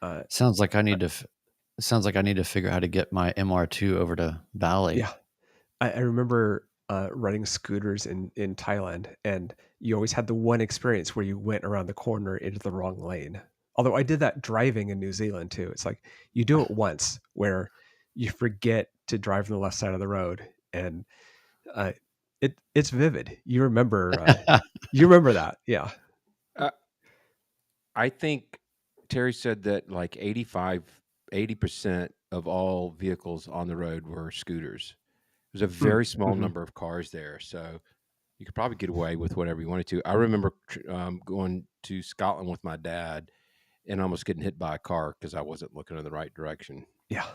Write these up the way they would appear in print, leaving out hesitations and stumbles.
Uh, Sounds like I need to figure out how to get my MR2 over to Bali. yeah, I remember running scooters in Thailand, and you always had the one experience where you went around the corner into the wrong lane. Although I did that driving in New Zealand too. It's like you do it once where you forget to drive on the left side of the road, and uh, it's vivid. You remember that, yeah. Uh, I think Terry said that like 80% of all vehicles on the road were scooters. There's a very small Mm-hmm. number of cars there, so you could probably get away with whatever you wanted to. I remember going to Scotland with my dad and almost getting hit by a car because I wasn't looking in the right direction. Yeah.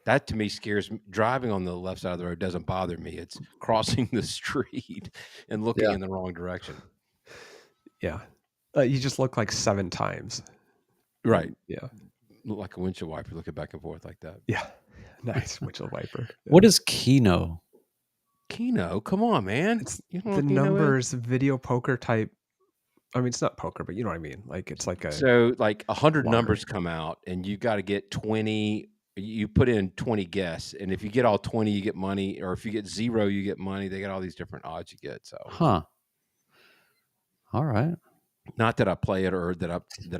That to me scares me. Driving on the left side of the road doesn't bother me. It's crossing the street and looking in the wrong direction. Yeah. You just look like 7 times. Right. Yeah. Look like a windshield wiper looking back and forth like that. Yeah. Nice windshield wiper. Yeah. What is Keno? Keno? Come on, man. It's You know the what Keno is? numbers, video poker type. I mean, it's not poker, but you know what I mean. Like it's like a So like 100 lottery. numbers come out and you got to get 20. You put in 20 guesses, and if you get all 20, you get money, or if you get 0, you get money. They got all these different odds you get. So, Huh. All right. not that I play it or that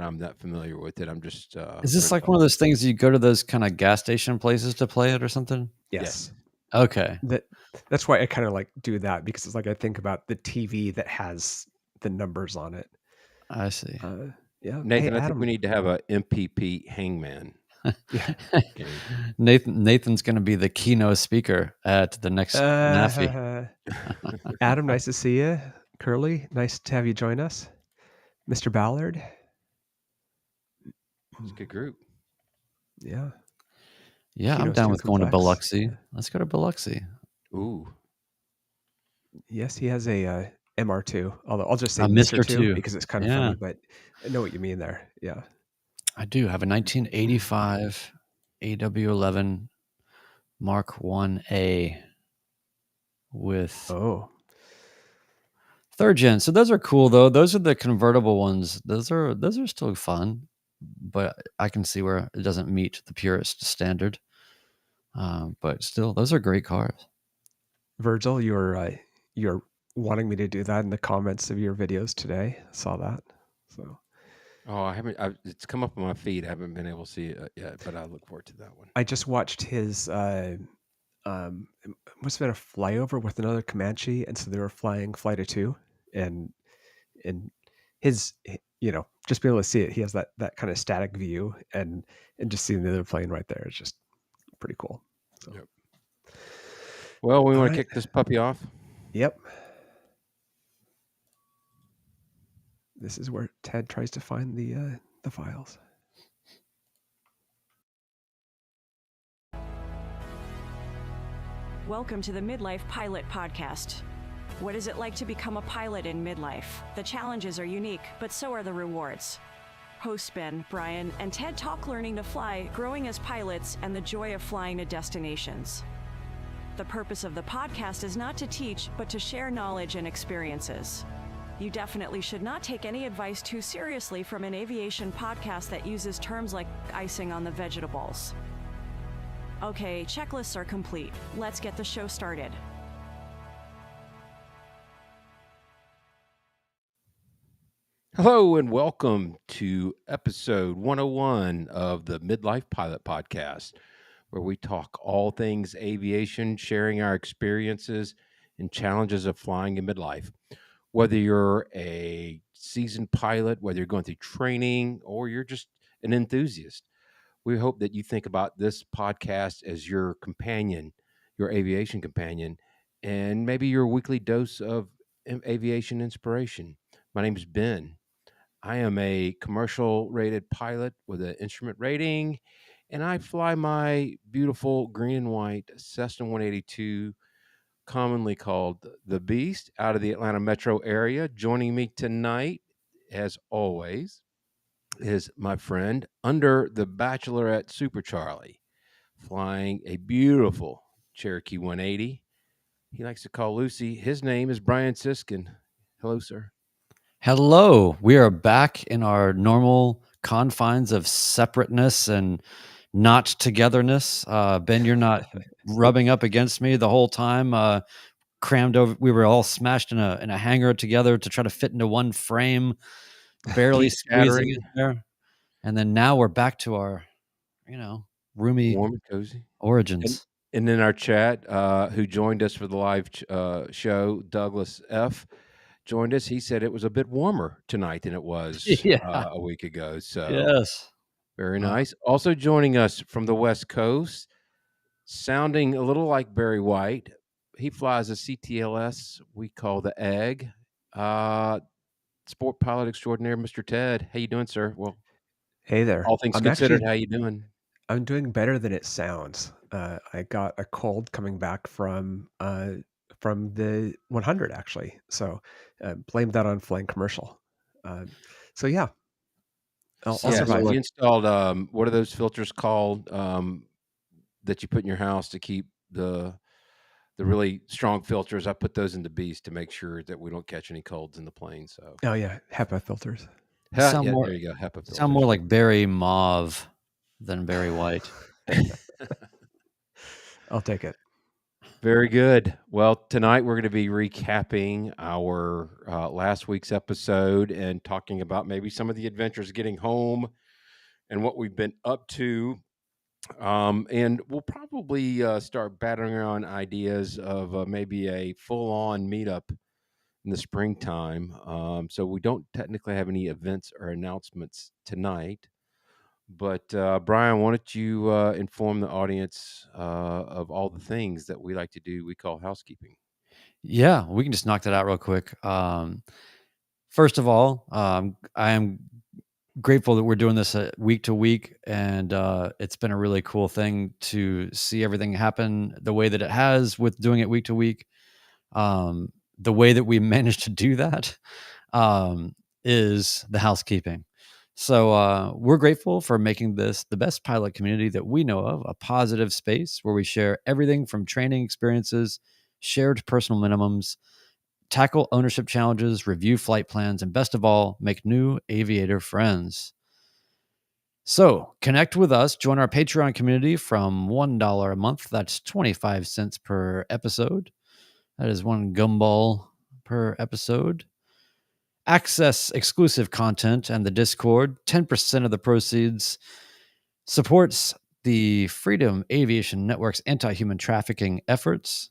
I'm that familiar with it. I'm just. Is this like one of those things you go to those kind of gas station places to play it or something? Yes. Okay. That's why I kind of like do that, because it's like I think about the TV that has the numbers on it. I see. Yeah. Nathan, Hey, I think Adam. we need to have a MPP hangman. Yeah. Nathan's going to be the keynote speaker at the next NAFI. Adam, nice to see you. Curly, nice to have you join us. Mr. Ballard. It's a good group. Yeah. Yeah, I'm Keynote's down too with going to complex. Biloxi. Yeah. Let's go to Biloxi. Ooh. Yes, he has a MR2. Although I'll just say Mr. Mr. 2 2 because it's kind of funny, but I know what you mean there. Yeah. I do have a 1985 AW11 Mark 1A with 3rd gen. So those are cool though. Those are the convertible ones. Those are still fun, but I can see where it doesn't meet the purist standard. But still, those are great cars. Virgil, you're wanting me to do that in the comments of your videos today. I saw that. So. Oh, I haven't. It's come up on my feed. I haven't been able to see it yet, but I look forward to that one. I just watched his. It must have been a flyover with another Comanche, and so they were flying Flight of 2, and his, just being able to see it, he has that kind of static view, and just seeing the other plane right there is just pretty cool. So. Yep. Well, we want to kick this puppy off. Yep. This is where Ted tries to find the files. Welcome to the Midlife Pilot Podcast. What is it like to become a pilot in midlife? The challenges are unique, but so are the rewards. Hosts Ben, Brian, and Ted talk learning to fly, growing as pilots, and the joy of flying to destinations. The purpose of the podcast is not to teach, but to share knowledge and experiences. You definitely should not take any advice too seriously from an aviation podcast that uses terms like icing on the vegetables. Okay, checklists are complete. Let's get the show started. Hello and welcome to episode 101 of the Midlife Pilot Podcast, where we talk all things aviation, sharing our experiences and challenges of flying in midlife. Whether you're a seasoned pilot, whether you're going through training, or you're just an enthusiast, we hope that you think about this podcast as your companion, your aviation companion, and maybe your weekly dose of aviation inspiration. My name is Ben. I am a commercial rated pilot with an instrument rating, and I fly my beautiful green and white Cessna 182, commonly called the Beast, out of the Atlanta metro area. Joining me tonight, as always, is my friend under the Bachelorette Super Charlie, flying a beautiful Cherokee 180. He likes to call Lucy. His name is Brian Siskin. Hello, sir. Hello. We are back in our normal confines of separateness and not togetherness. Ben, you're not rubbing up against me the whole time. Crammed over, we were all smashed in a hangar together to try to fit into one frame, barely Teeth squeezing chattering, in there. And then now we're back to our, roomy warm and cozy. origins. And in our chat, who joined us for the live show, Douglas F. joined us. He said it was a bit warmer tonight than it was Yeah. a week ago. So Yes. very nice. Also joining us from the West Coast, sounding a little like Barry White. He flies a CTLS we call the Egg. Sport pilot extraordinaire, Mr. Ted. How you doing, sir? Well, Hey there. all things considered, how you doing? I'm doing better than it sounds. I got a cold coming back from the 100 actually. So blame that on flying commercial. So yeah, I'll Yeah, so survive. we installed what are those filters called that you put in your house to keep the really strong filters? I put those in the Beast to make sure that we don't catch any colds in the plane. So Oh yeah, HEPA filters. Sound yeah, more- there you go. HEPA filters. Sound more like Barry Mauve than Barry White. I'll take it. Very good. Well, tonight we're going to be recapping our last week's episode and talking about maybe some of the adventures getting home and what we've been up to. And we'll probably start battering around ideas of maybe a full-on meetup in the springtime. So we don't technically have any events or announcements tonight. But Brian, why don't you inform the audience of all the things that we like to do? We call housekeeping. Yeah, we can just knock that out real quick. First of all, I am grateful that we're doing this week to week, and it's been a really cool thing to see everything happen the way that it has with doing it week to week. The way that we managed to do that is the housekeeping. So we're grateful for making this the best pilot community that we know of, a positive space where we share everything from training experiences, shared personal minimums, tackle ownership challenges, review flight plans, and best of all, make new aviator friends. So connect with us, join our Patreon community from $1 a month. That's 25 cents per episode. That is one gumball per episode. Access exclusive content and the Discord. 10% of the proceeds supports the Freedom Aviation Network's anti-human trafficking efforts.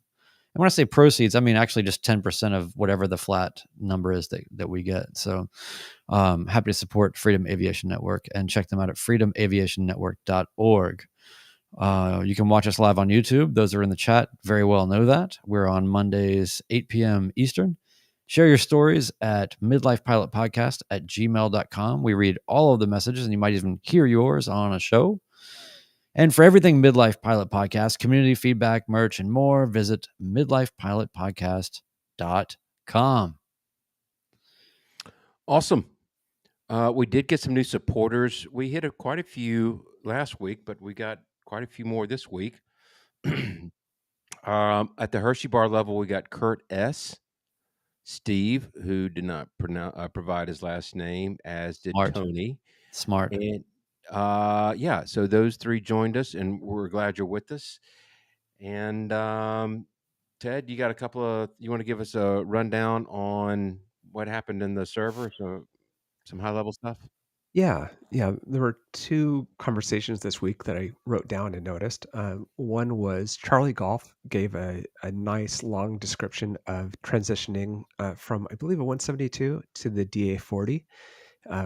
And when I say proceeds, I mean actually just 10% of whatever the flat number is that we get. So happy to support Freedom Aviation Network and check them out at freedomaviationnetwork.org. You can watch us live on YouTube. Those are in the chat very well know that. We're on Mondays, 8 p.m. Eastern. Share your stories at midlifepilotpodcast@gmail.com. We read all of the messages, and you might even hear yours on a show. And for everything Midlife Pilot Podcast, community feedback, merch, and more, visit midlifepilotpodcast.com. Awesome. We did get some new supporters. We hit quite a few last week, but we got quite a few more this week. At the Hershey Bar level, we got Kurt S., Steve, who did not provide his last name, as did Smart. Tony. Smart. And yeah, so those three joined us, and we're glad you're with us. And Ted, you got a couple of, you want to give us a rundown on what happened in the server? So some high level stuff. Yeah. There were two conversations this week that I wrote down and noticed. One was Charlie Golf gave a nice long description of transitioning from, I believe, a 172 to the DA40,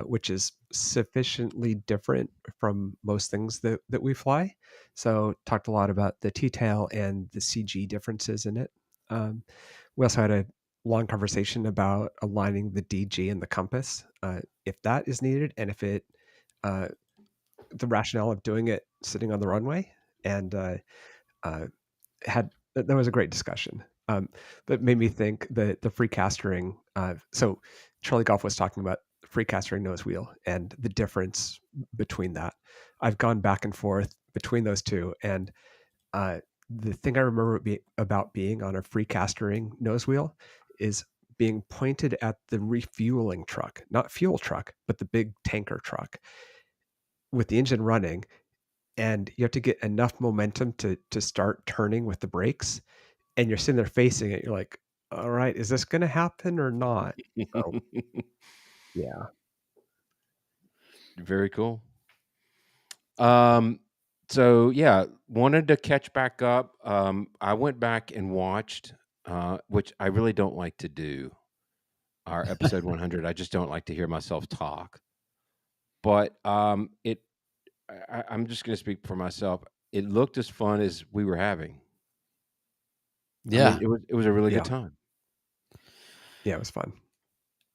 which is sufficiently different from most things that we fly. So talked a lot about the T-tail and the CG differences in it. We also had a long conversation about aligning the DG and the compass, if that is needed, and if it, the rationale of doing it sitting on the runway, and that was a great discussion. But made me think that the free castering. So Charlie Golf was talking about free castering nose wheel and the difference between that. I've gone back and forth between those two, and the thing I remember about being on a free castering nose wheel is being pointed at the refueling truck, not fuel truck, but the big tanker truck. with the engine running, and you have to get enough momentum to start turning with the brakes, and you're sitting there facing it. You're like, all right, is this going to happen or not? So yeah. Very cool. So yeah, wanted to catch back up. I went back and watched, which I really don't like to do, our episode 100. I just don't like to hear myself talk. But I'm just going to speak for myself. It looked as fun as we were having. I mean, Yeah. it was a really Yeah. good time. Yeah, it was fun.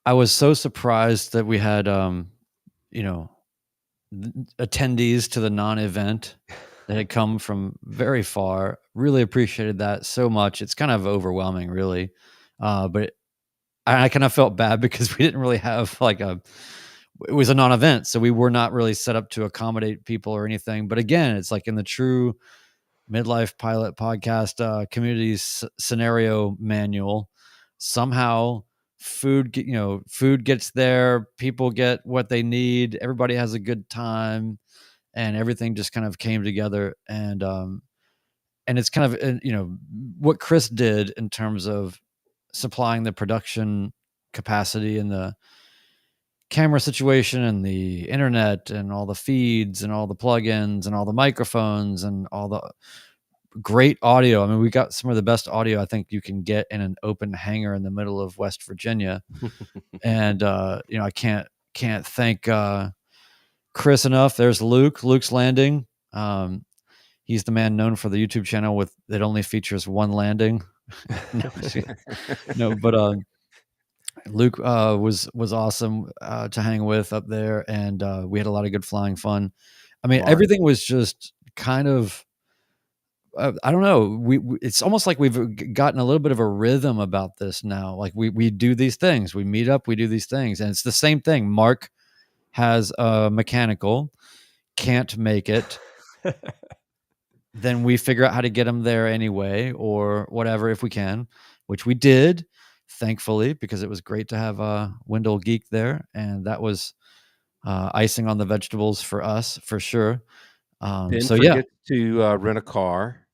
I was so surprised that we had, you know, attendees to the non-event that had come from very far. Really appreciated that so much. It's kind of overwhelming, really. But I kind of felt bad because we didn't really have it was a non-event, so we were not really set up to accommodate people or anything. But again, it's like in the true Midlife Pilot podcast community scenario manual, somehow food gets there, people get what they need, everybody has a good time, and everything just kind of came together. And it's kind of what Chris did in terms of supplying the production capacity and the camera situation and the internet and all the feeds and all the plugins and all the microphones and all the great audio. I mean, we got some of the best audio I think you can get in an open hangar in the middle of West Virginia. And I can't thank Chris enough. There's Luke's Landing. He's the man known for the YouTube channel that only features one landing. But Luke was awesome to hang with up there, and we had a lot of good flying fun. I mean, everything was just kind of I don't know. It's almost like we've gotten a little bit of a rhythm about this now. Like we do these things, we meet up, we do these things, and it's the same thing. Mark has a mechanical, can't make it. Then we figure out how to get him there anyway, or whatever if we can, which we did, thankfully, because it was great to have a Wendell Geek there, and that was icing on the vegetables for us for sure. Ben So yeah, forgets to rent a car,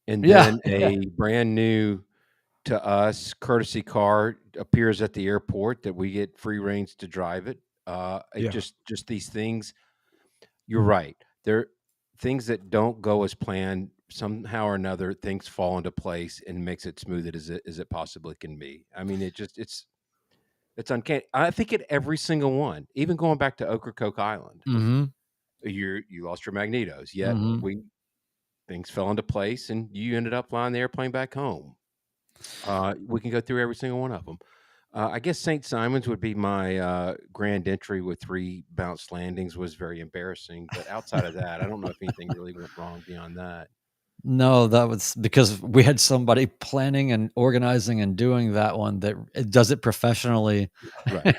and yeah, then a brand new to us courtesy car appears at the airport that we get free reins to drive it. Just these things. You're right. There things that don't go as planned. Somehow or another, things fall into place and makes it smooth as it possibly can be. I mean, it's uncanny. I think at every single one, even going back to Ocracoke Island, you lost your magnetos, yet things fell into place and you ended up flying the airplane back home. We can go through every single one of them. I guess St. Simon's would be my grand entry with 3 bounced landings. Was very embarrassing. But outside of that, I don't know if anything really went wrong beyond that. No, that was because we had somebody planning and organizing and doing that one that does it professionally. Right.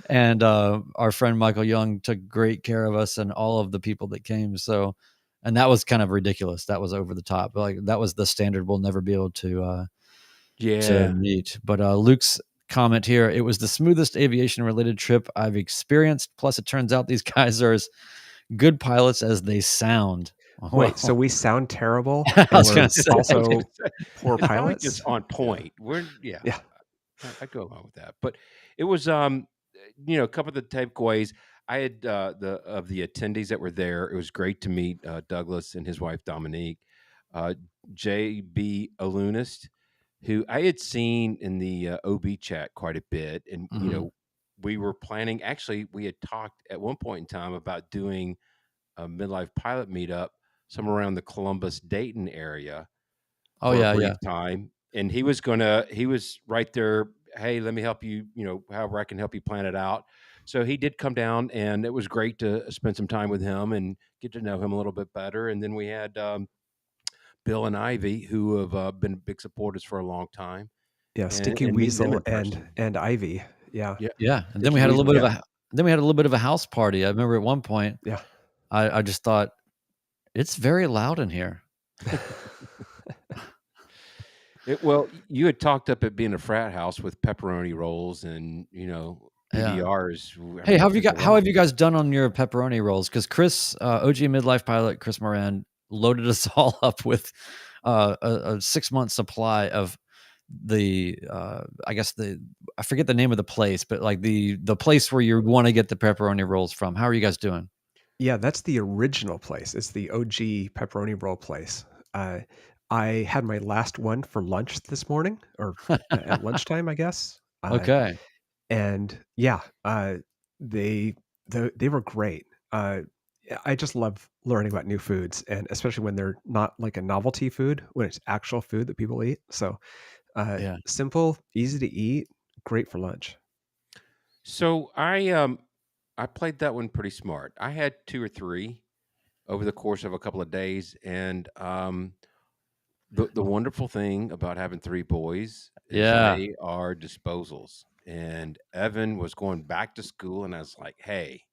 And our friend Michael Young took great care of us and all of the people that came. So, and that was kind of ridiculous. That was over the top. Like that was the standard we'll never be able to meet. But Luke's comment here, it was the smoothest aviation related trip I've experienced. Plus, it turns out these guys are as good pilots as they sound. Wait, so we sound terrible? I was and gonna we're say. also poor It's probably pilots? just on point. Yeah. I go along with that. But it was a couple of the takeaways. I had of the attendees that were there. It was great to meet Douglas and his wife Dominique, JB Alunist, who I had seen in the OB chat quite a bit, and we were planning. Actually, we had talked at one point in time about doing a midlife pilot meetup somewhere around the Columbus Dayton area for a brief time, and he was right there. Hey, let me help you. However I can help you plan it out. So he did come down, and it was great to spend some time with him and get to know him a little bit better. And then we had Bill and Ivy, who have been big supporters for a long time. Yeah, Sticky and meet them Weasel in person. and Ivy. Yeah. Yeah. And then we had a little bit of a house party. I remember at one point, Yeah. I just thought it's very loud in here. Well, you had talked up it being a frat house with pepperoni rolls and Yeah. PBRs. I Hey, mean, how have you took got? a How while. have you guys done on your pepperoni rolls? Because Chris, OG midlife pilot Chris Moran, loaded us all up with a 6 month supply of the I guess I forget the name of the place, but like the place where you want to get the pepperoni rolls from. How are you guys doing? Yeah, that's the original place. It's the OG pepperoni roll place. Uh, I had my last one for lunch this morning, or at lunchtime, I guess. Okay. And yeah, they they were great. Yeah, I just love learning about new foods, and especially when they're not like a novelty food, when it's actual food that people eat. So Yeah. simple, easy to eat, great for lunch. So I played that one pretty smart. I had 2 or 3 over the course of a couple of days, and the wonderful thing about having 3 boys is Yeah. they are disposals. And Evan was going back to school, and I was like, "Hey,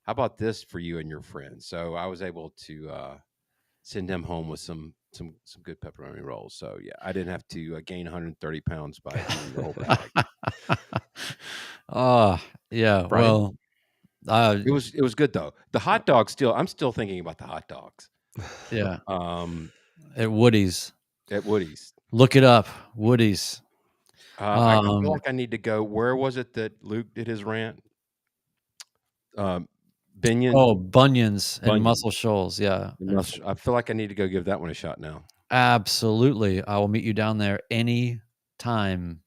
how about this for you and your friends?" So I was able to send him home with some good pepperoni rolls. So yeah, I didn't have to gain 130 pounds by eating the whole bag. Oh, yeah. Brian? Well, It was good though. The hot dogs still. I'm still thinking about the hot dogs. yeah. Um, At Woody's. at Woody's. Look it up. Woody's. I feel like I need to go. Where was it that Luke did his rant? Um, Binion, Oh, Bunions and Bunyan. Muscle Shoals. Yeah. I feel like I need to go give that one a shot now. Absolutely. I will meet you down there any time.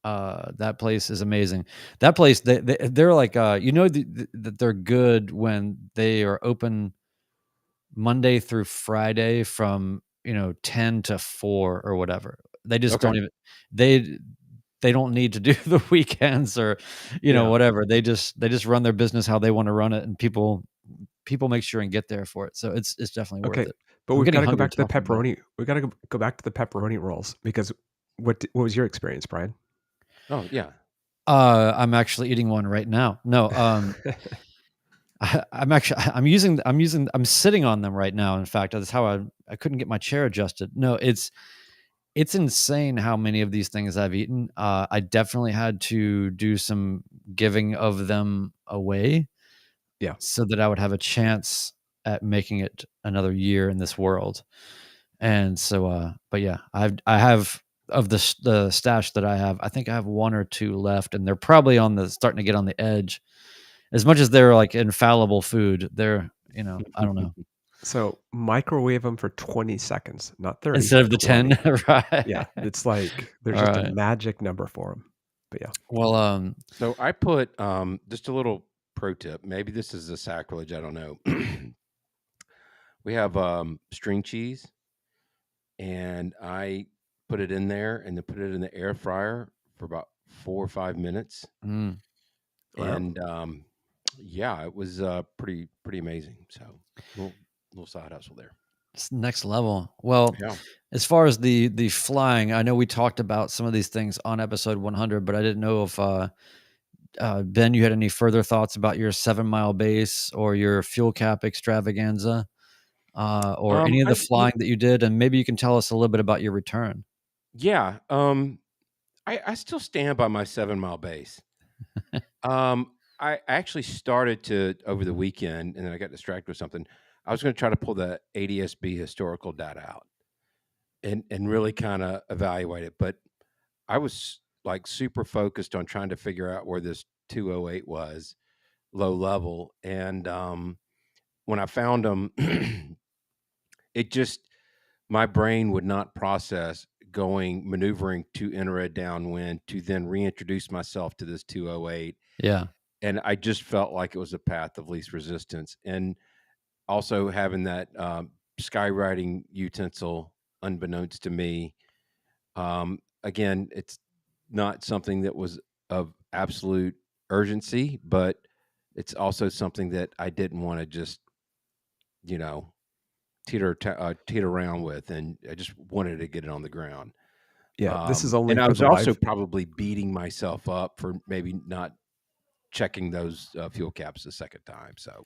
That place is amazing. That place, they're like, that they're good when they are open Monday through Friday from 10 to 4 or whatever. They just Okay. don't even they they don't need to do the weekends or Yeah. whatever. They just run their business how they want to run it, and people make sure and get there for it. So it's definitely worth Okay, it. but I'm we've got getting to go hungry back to the talking about it. pepperoni. We got to go back to the pepperoni rolls because what was your experience, Brian? Oh yeah. I'm actually eating one right now. No, I'm sitting on them right now. In fact, that's how I couldn't get my chair adjusted. No, it's insane how many of these things I've eaten. I definitely had to do some giving of them away Yeah. so that I would have a chance at making it another year in this world. And so, but yeah, I have of the stash that I have. I think I have 1 or 2 left, and they're probably starting to get on the edge. As much as they're like infallible food, they're I don't know. So microwave them for 20 seconds, not 30, Instead of the 10, 20. right? Yeah, it's like there's All just a right. magic number for them. But yeah. Well, So I put just a little pro tip. Maybe this is a sacrilege. I don't know. We have string cheese, and I put it in there and then put it in the air fryer for about 4 or 5 minutes. mm, Wow. And yeah, it was pretty amazing. So little side hustle there. it's next level. Well, Yeah. as far as the flying, I know we talked about some of these things on episode 100, but I didn't know if Ben, you had any further thoughts about your 7 mile base or your fuel cap extravaganza, or any of the flying that you did, and maybe you can tell us a little bit about your return. Yeah. I still stand by my 7 mile base. I actually started to over the weekend, and then I got distracted with something. I was going to try to pull the ADSB historical data out and really kind of evaluate it, but I was like super focused on trying to figure out where this 208 was low level, and when I found them, it just my brain would not process maneuvering to enter a downwind to then reintroduce myself to this 208. Yeah. And I just felt like it was a path of least resistance. And also having that skywriting utensil, unbeknownst to me, again, it's not something that was of absolute urgency, but it's also something that I didn't want to just, you know, teeter around with, and I just wanted to get it on the ground. Yeah, this is only And I for was the also live. probably beating myself up for maybe not checking those fuel caps the second time. So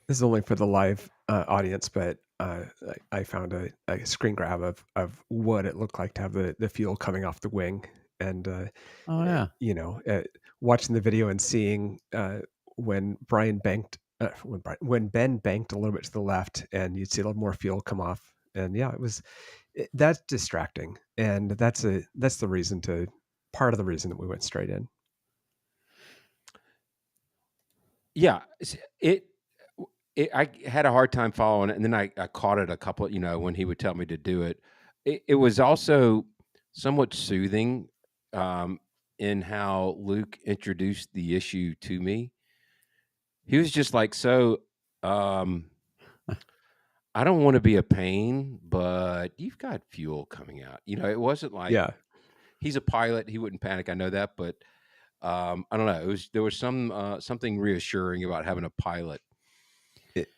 This is only for the live audience, but I found a screen grab of what it looked like to have the fuel coming off the wing, and Oh yeah. watching the video and seeing when Brian banked, when Ben banked a little bit to the left, and you'd see a little more fuel come off. And yeah, that's distracting, and that's the reason part of the reason that we went straight in. Yeah, I had a hard time following it, and then I caught it a couple, when he would tell me to do it. It was also somewhat soothing in how Luke introduced the issue to me. He was just like, so, I don't want to be a pain, but you've got fuel coming out. It wasn't like he's a pilot. He wouldn't panic. I know that, but I don't know. There was something reassuring about having a pilot.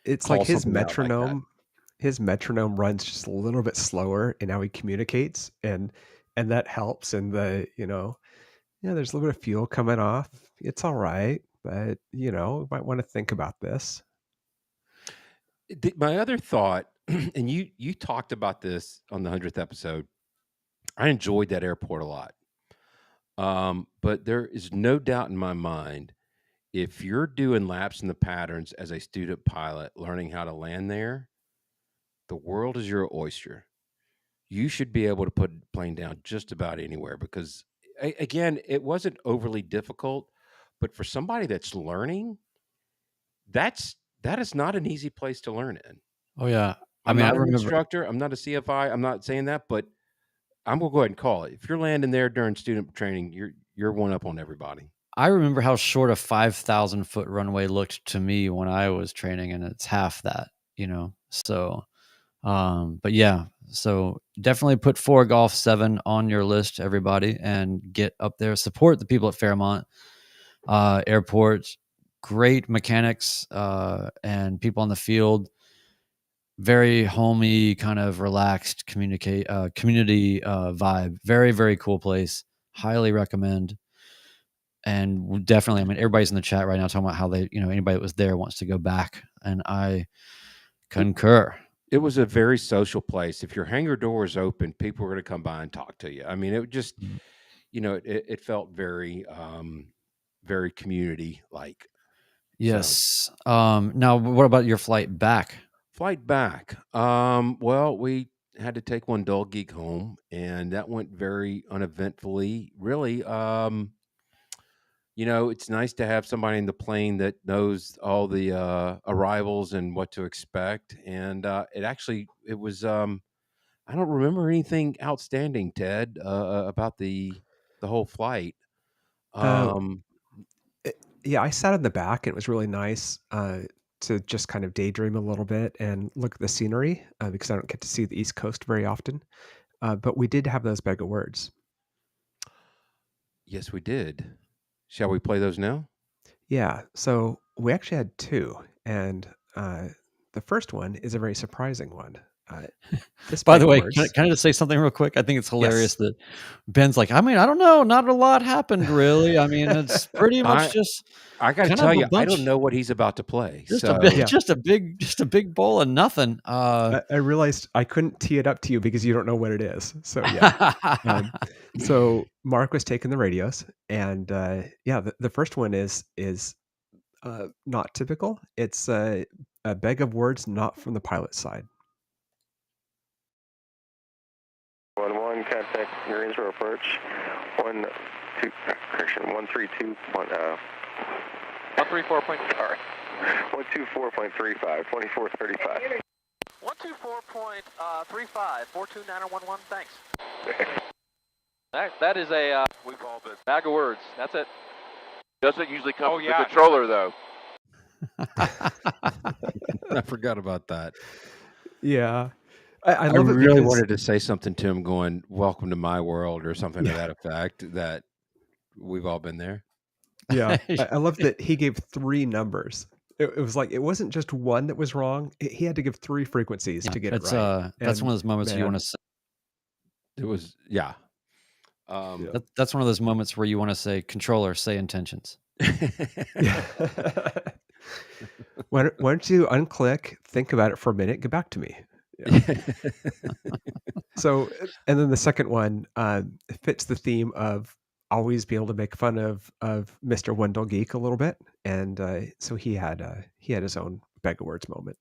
It's like his metronome. His metronome runs just a little bit slower in how he communicates, and that helps. And there's a little bit of fuel coming off. It's all right, but might want to think about this. My other thought, and you talked about this on the 100th episode. I enjoyed that airport a lot, but there is no doubt in my mind, if you're doing laps in the patterns as a student pilot, learning how to land there, the world is your oyster. You should be able to put a plane down just about anywhere, because again, it wasn't overly difficult, but for somebody that's learning, that is not an easy place to learn in. Oh yeah. I'm not an instructor. I'm not a CFI. I'm not saying that, but I'm going to go ahead and call it. If you're landing there during student training, you're one up on everybody. I remember how short a 5,000 foot runway looked to me when I was training, and it's half that, so, but yeah, so definitely put 4 Golf 7 on your list, everybody, and get up there, support the people at Fairmont Airport. Great mechanics and people on the field. Very homey, kind of relaxed community vibe. Very, very cool place. Highly recommend. And definitely, everybody's in the chat right now talking about how they, anybody that was there wants to go back. And I concur. It was a very social place. If your hangar door is open, people were going to come by and talk to you. It just, it felt very, very community-like. Yes. So. Now, what about your flight back? Well, we had to take one dull geek home, and that went very uneventfully. Really, it's nice to have somebody in the plane that knows all the arrivals and what to expect. And it was. I don't remember anything outstanding, Ted, about the whole flight. Yeah, I sat in the back, and it was really nice to just kind of daydream a little bit and look at the scenery because I don't get to see the East Coast very often. But we did have those bag of words. Yes, we did. Shall we play those now? Yeah. So we actually had 2, and the first one is a very surprising one. By the way, can I just say something real quick? I think it's hilarious that Ben's like, I don't know, not a lot happened really. It's pretty much just. I got to tell you, I don't know what he's about to play. Just a big bowl of nothing. I realized I couldn't tee it up to you because you don't know what it is. So yeah. So Mark was taking the radios, and the first one is not typical. It's a bag of words not from the pilot side. 1-1, contact Greensboro approach. 1-2, correction, 132. 134.5. 124.35. 2435. 124.35. 42911. Thanks. That is a we've all been bag of words. That's it. Doesn't usually come from the controller though. I forgot about that. Yeah. I really wanted to say something to him going, welcome to my world or something to that effect, that we've all been there. Yeah. I love that he gave 3 numbers. It was like, it wasn't just one that was wrong. He had to give 3 frequencies to get it right. That's one of those moments you want to say. It was, that's one of those moments where you want to say, controller, say intentions. Why don't you unclick, think about it for a minute, get back to me. Yeah. So, and then the second one fits the theme of always be able to make fun of Mr. Wendell Geek a little bit, and so he had his own bag of words moment.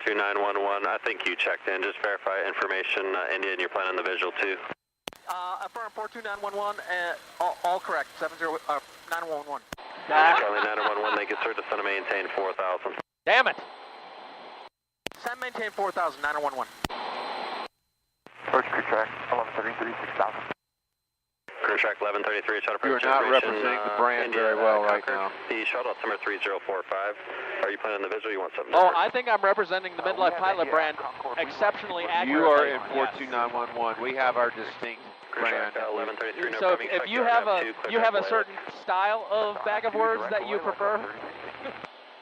2911, I think you checked in. Just verify information. Indian, you're planning the visual too. Affirm 42911, all correct. 911. Charlie 911, they get sir, descend and maintain 4,000. Damn it! Send maintain 4,000, 911. First crew track 1133, 6,000. Crew track 1133, shuttle You are not representing the brand very well right now. The shuttle altimeter 3045. Are you planning the visual? You want something? Oh, I think I'm representing the Midlife Pilot brand exceptionally accurately. You are in 42911. We have our distinct brand. 1133, So if you have a certain style of bag of words that you prefer,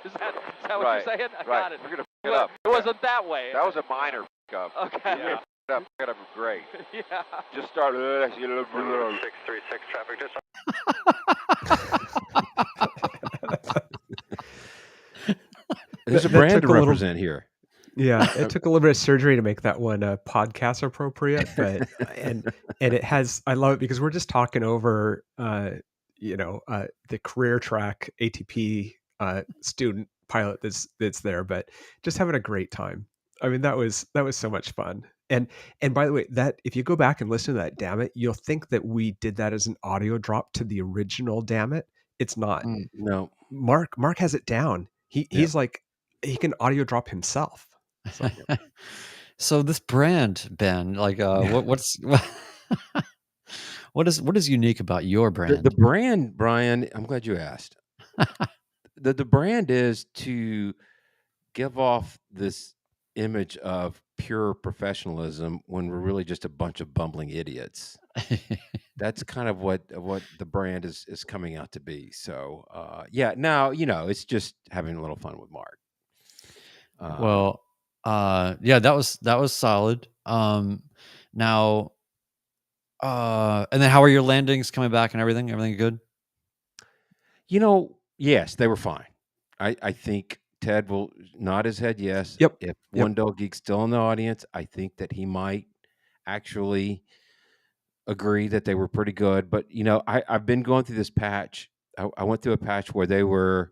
is that what you're saying? I got it. We're gonna pick it up. It wasn't that way. That was a minor pickup. Okay. Yeah. Pick it up great. Yeah. Just start. 636 traffic. Just. There's a That brand took to a little- represent here. Yeah, it took a little bit of surgery to make that one podcast appropriate, but and it has. I love it because we're just talking over, the career track ATP student pilot that's there, but just having a great time. I mean, that was so much fun. And by the way, that if you go back and listen to that, damn it, you'll think that we did that as an audio drop to the original. Damn it, it's not. No. Mark has it down. He's like he can audio drop himself. So, So this brand, Ben, like what's what is unique about your brand? The brand, Brian, I'm glad you asked. The brand is to give off this image of pure professionalism when we're really just a bunch of bumbling idiots. That's kind of what the brand is coming out to be. So now it's just having a little fun with Mark. Well, yeah, that was solid. Now, and then how are your landings coming back and everything? Everything good? Yes, they were fine. I think Ted will nod his head yes. Yep. If One Dog Geek's still in the audience, I think that he might actually agree that they were pretty good. But I've been going through this patch. I went through a patch where they were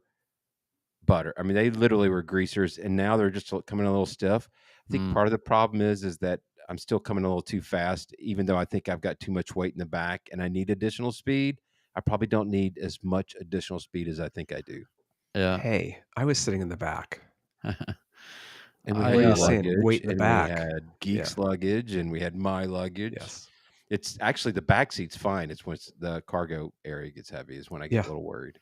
butter. I mean, they literally were greasers, and now they're just coming a little stiff. I think part of the problem is that I'm still coming a little too fast, even though I think I've got too much weight in the back and I need additional speed. I probably don't need as much additional speed as I think I do. Yeah. hey, I was sitting in the back. And we I, had What are you your saying? luggage, Wait in the and back. we had Geek's luggage, and we had my luggage. Yes. It's actually the back seat's fine. It's when the cargo area gets heavy is when I get Yeah. a little worried.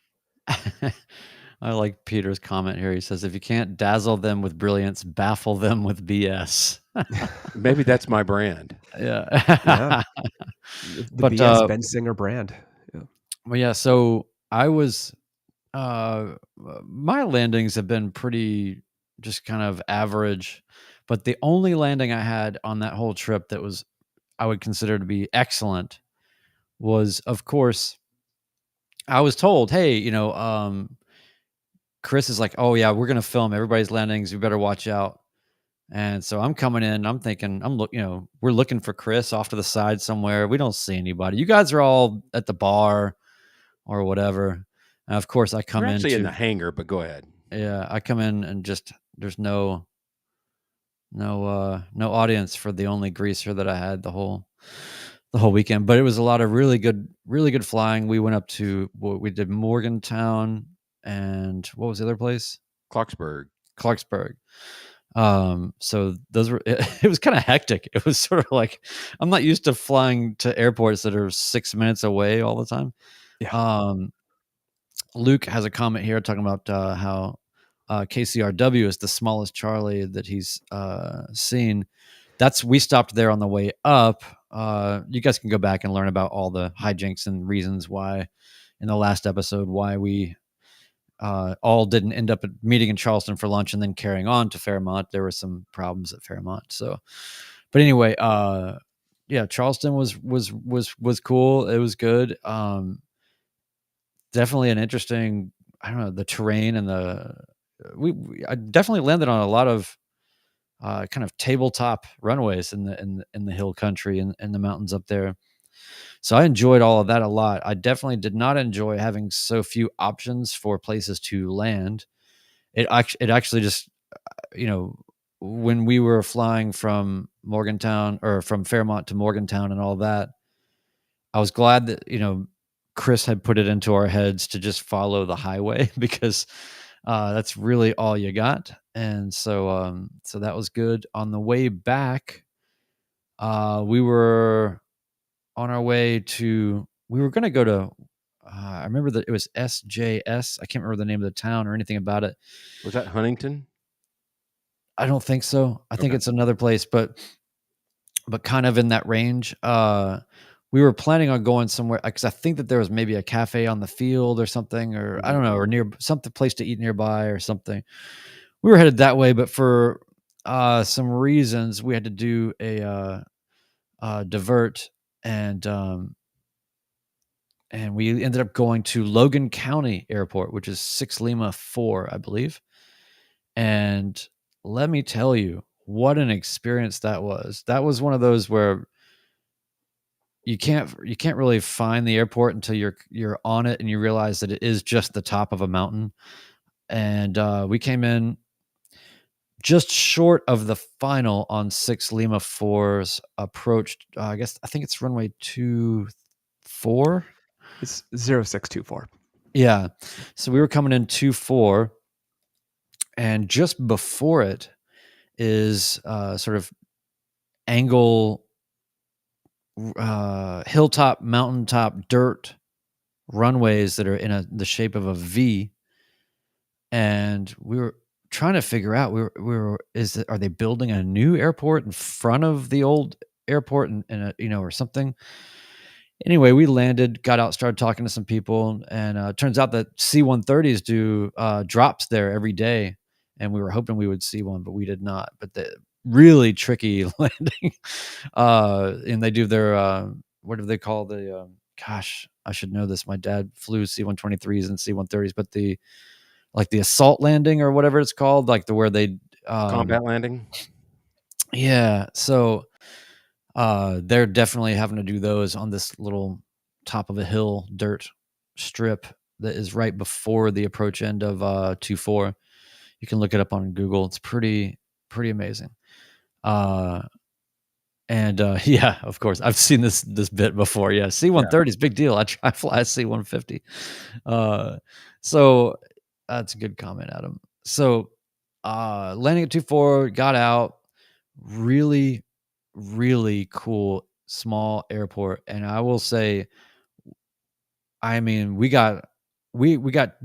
I like Peter's comment here. He says, if you can't dazzle them with brilliance, baffle them with BS. Maybe that's my brand. Yeah. Yeah. The But, BS Ben Singer brand. Yeah. Well, yeah. So I was, my landings have been pretty just kind of average, but the only landing I had on that whole trip that was, I would consider to be excellent was, of course, I was told, hey, Chris is like, oh yeah, we're going to film everybody's landings. You better watch out. And so I'm coming in, I'm thinking, we're looking for Chris off to the side somewhere. We don't see anybody. You guys are all at the bar or whatever. And of course I come We're in actually in the hangar, but go ahead. yeah, I come in and just, there's no audience for the only greaser that I had the whole weekend, but it was a lot of really good flying. We went up to, we did Morgantown and what was the other place? Clarksburg. So those were, it was kind of hectic. It was sort of like, I'm not used to flying to airports that are 6 minutes away all the time. Yeah. Luke has a comment here talking about how KCRW is the smallest Charlie that he's seen. We stopped there on the way up. You guys can go back and learn about all the hijinks and reasons why in the last episode, why we all didn't end up meeting in Charleston for lunch and then carrying on to Fairmont. There were some problems at Fairmont. So, but anyway, yeah, Charleston was cool. It was good. Definitely an interesting, I don't know, the terrain and I definitely landed on a lot of kind of tabletop runways in the hill country and the mountains up there. So I enjoyed all of that a lot. I definitely did not enjoy having so few options for places to land. It actually just, when we were flying from Morgantown or from Fairmont to Morgantown and all that, I was glad that, Chris had put it into our heads to just follow the highway because that's really all you got. And so that was good. On the way back, we were on our way to, we were going to go to, I remember that it was SJS. I can't remember the name of the town or anything about it. Was that Huntington? I don't think so. I think it's another place, but kind of in that range. We were planning on going somewhere because I think that there was maybe a cafe on the field or something, or I don't know, or near something place to eat nearby or something. We were headed that way, but for some reasons we had to do a divert, and we ended up going to Logan County Airport, which is 6 Lima 4, I believe. And let me tell you what an experience that was. That was one of those where you can't really find the airport until you're on it and you realize that it is just the top of a mountain. And we came in just short of the final on 6 Lima 4's approach. I think it's runway 24. It's 0624. Yeah. So we were coming in 24, and just before it is sort of angle, hilltop, mountaintop, dirt runways that are in the shape of a V. And we were trying to figure out, are they building a new airport in front of the old airport and or something? Anyway, we landed, got out, started talking to some people, and it turns out that C-130s do drops there every day, and we were hoping we would see one, but we did not. But the really tricky landing, and they do their what do they call the? Gosh, I should know this. My dad flew C-123s and C-130s, but the assault landing or whatever it's called, like where they combat landing. Yeah, so they're definitely having to do those on this little top of a hill dirt strip that is right before the approach end of 24. You can look it up on Google. It's pretty amazing. Yeah, of course, I've seen this bit before. Yeah, C-130 is big deal. I fly a C-150. So that's a good comment, Adam. So landing at 24, got out. Really, really cool small airport. And I will say, I mean, we got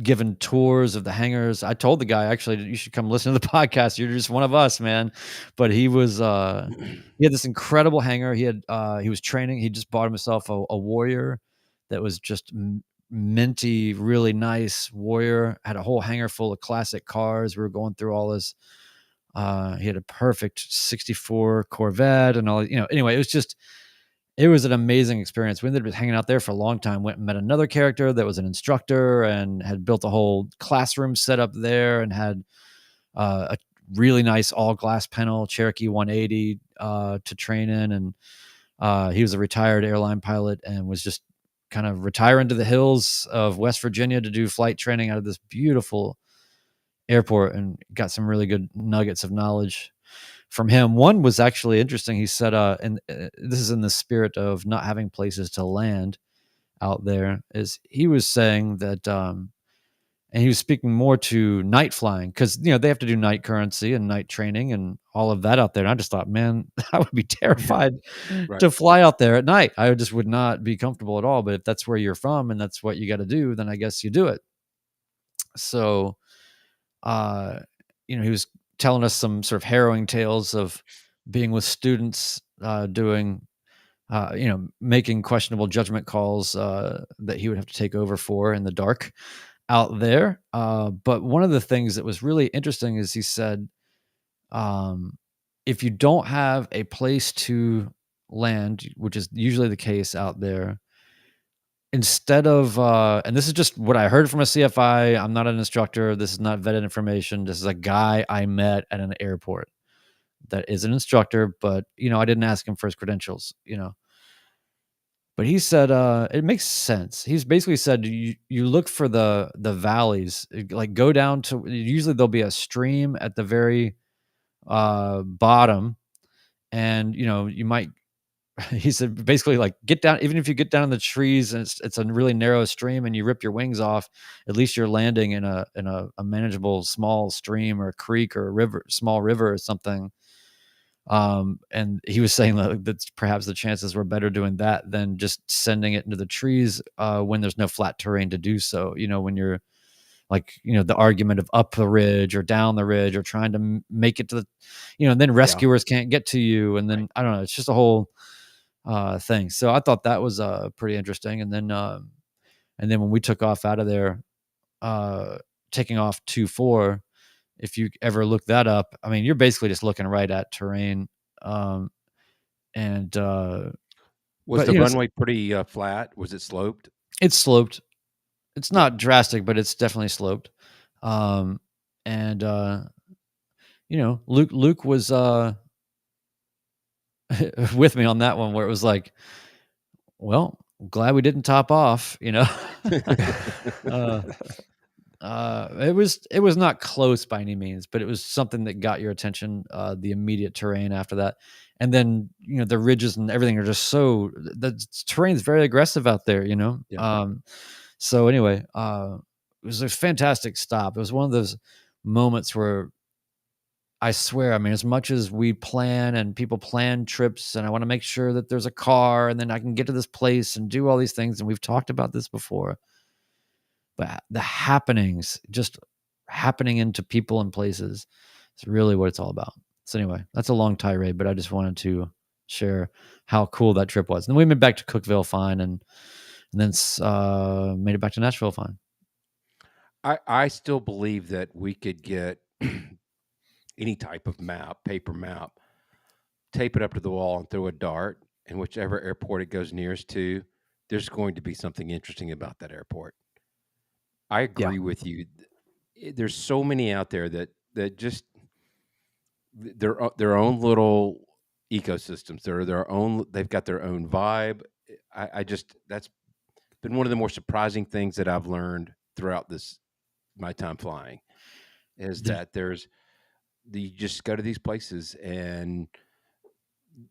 given tours of the hangars. I told the guy, actually, you should come listen to the podcast. You're just one of us, man. But he was he had this incredible hangar. He was training. He just bought himself a Warrior that was just minty, really nice Warrior. Had a whole hangar full of classic cars. We were going through all this. He had a perfect 64 Corvette and all, anyway, it was an amazing experience. We ended up hanging out there for a long time, went and met another character that was an instructor and had built a whole classroom set up there and had a really nice all glass panel Cherokee 180 to train in. And he was a retired airline pilot and was just kind of retiring to the hills of West Virginia to do flight training out of this beautiful airport, and got some really good nuggets of knowledge from him. One was actually interesting. He said, and this is in the spirit of not having places to land out there, is he was saying that, and he was speaking more to night flying because, they have to do night currency and night training and all of that out there. And I just thought, man, I would be terrified to fly out there at night. I just would not be comfortable at all. But if that's where you're from and that's what you got to do, then I guess you do it. So, he was telling us some sort of harrowing tales of being with students, doing, making questionable judgment calls that he would have to take over for in the dark out there. But one of the things that was really interesting is he said, if you don't have a place to land, which is usually the case out there, instead of, and this is just what I heard from a CFI, I'm not an instructor. This is not vetted information. This is a guy I met at an airport. that is an instructor, but I didn't ask him for his credentials, But he said it makes sense. He's basically said you look for the valleys, like go down to, usually there'll be a stream at the very bottom, and you might. He said basically like get down, even if you get down in the trees and it's a really narrow stream and you rip your wings off, at least you're landing in a manageable small stream or a creek or a river, small river or something. And he was saying that perhaps the chances were better doing that than just sending it into the trees when there's no flat terrain to do so. When you're like, the argument of up the ridge or down the ridge or trying to make it to the, and then rescuers can't get to you. And then, I don't know, it's just a whole thing. So I thought that was pretty interesting. And then when we took off out of there, taking off 2-4, if you ever look that up, I mean, you're basically just looking right at terrain. Was the runway pretty flat? Was it sloped? It's sloped. It's not drastic, but it's definitely sloped. Luke was with me on that one, where it was like, well, glad we didn't top off, it was not close by any means, but it was something that got your attention, the immediate terrain after that. And then, the ridges and everything are just the terrain's very aggressive out there, Yeah. So anyway, it was a fantastic stop. It was one of those moments where I swear, I mean, as much as we plan and people plan trips and I want to make sure that there's a car and then I can get to this place and do all these things. And we've talked about this before, but the happenings, just happening into people and places, is really what it's all about. So anyway, that's a long tirade, but I just wanted to share how cool that trip was. And then we made back to Cookeville fine, and then made it back to Nashville fine. I still believe that we could get any type of map, paper map, tape it up to the wall and throw a dart, and whichever airport it goes nearest to, there's going to be something interesting about that airport. I agree with you. There's so many out there that just their own little ecosystems. They've got their own vibe. That's been one of the more surprising things that I've learned throughout my time flying, is that you just go to these places and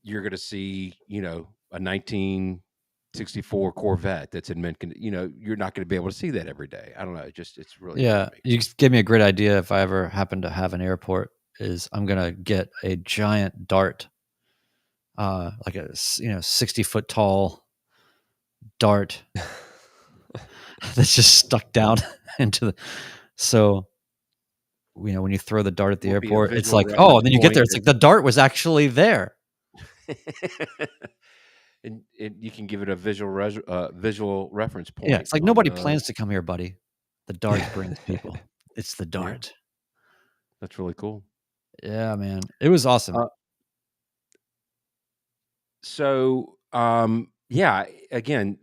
you're going to see, a 1964 Corvette that's in mint. You're not going to be able to see that every day. I don't know. It's really, you just gave me a great idea. If I ever happen to have an airport, is I'm going to get a giant dart, like a 60-foot tall dart that's just stuck down into when you throw the dart at the airport, it's like, oh, and then you get there, it's like the dart was actually there. and you can give it a visual reference point. Yeah, it's like nobody plans to come here, buddy. The dart brings people. It's the dart. Yeah. That's really cool. Yeah, man. It was awesome. Again,